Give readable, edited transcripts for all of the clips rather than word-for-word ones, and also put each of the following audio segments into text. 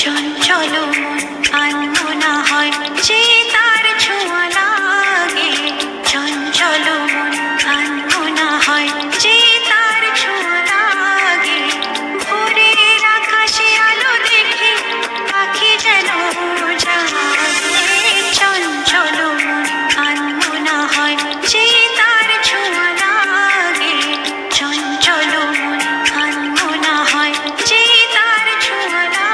চঞ্চল মন আনমনা হয় যে তার ছোঁয়া লাগে। চঞ্চল মন আনমনা হয় যে তার ছোঁয়া লাগে। ভোরের আকাশে আলো দেখে পাখি যেন জাগে। চঞ্চল মন আনমনা হয় যে তার ছোঁয়া লাগে। চঞ্চল মন আনমনা হয় যে তার ছোঁয়া লাগে।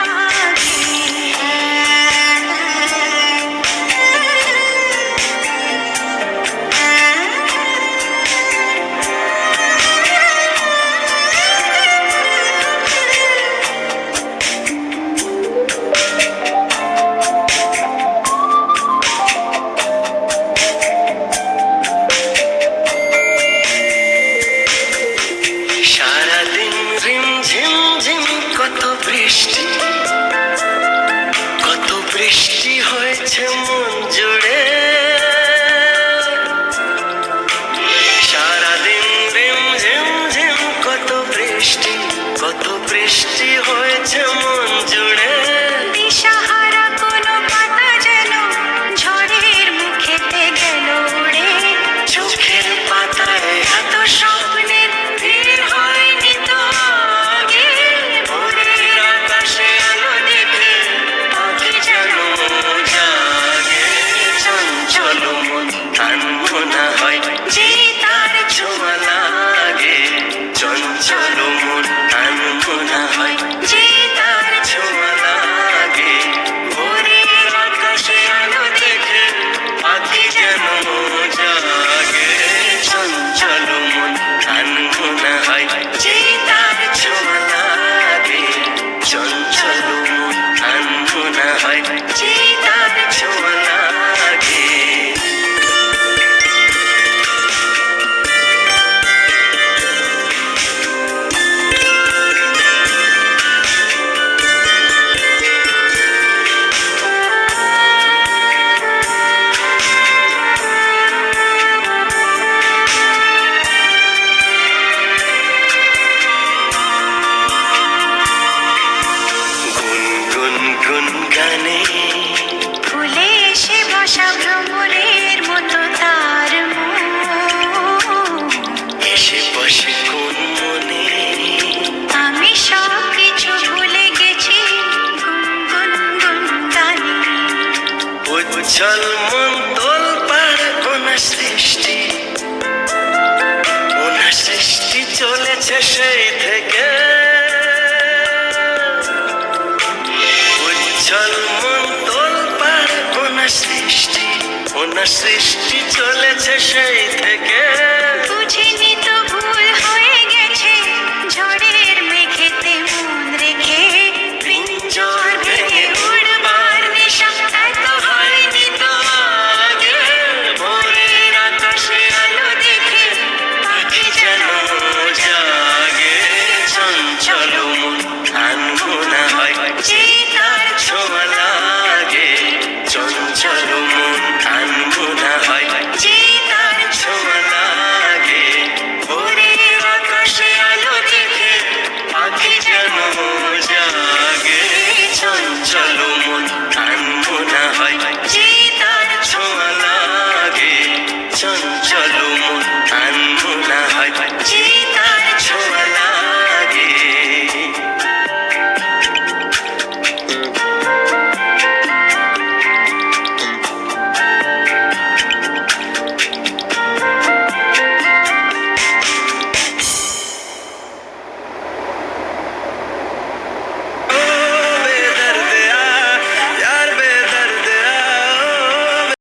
সারাদিন ঝিমঝিম ঝিম কত বৃষ্টি, কত বৃষ্টি হয়েছে মন জুড়ে। সারাদিন ঝিমঝিম ঝিম কত বৃষ্টি, কত বৃষ্টি হয়েছে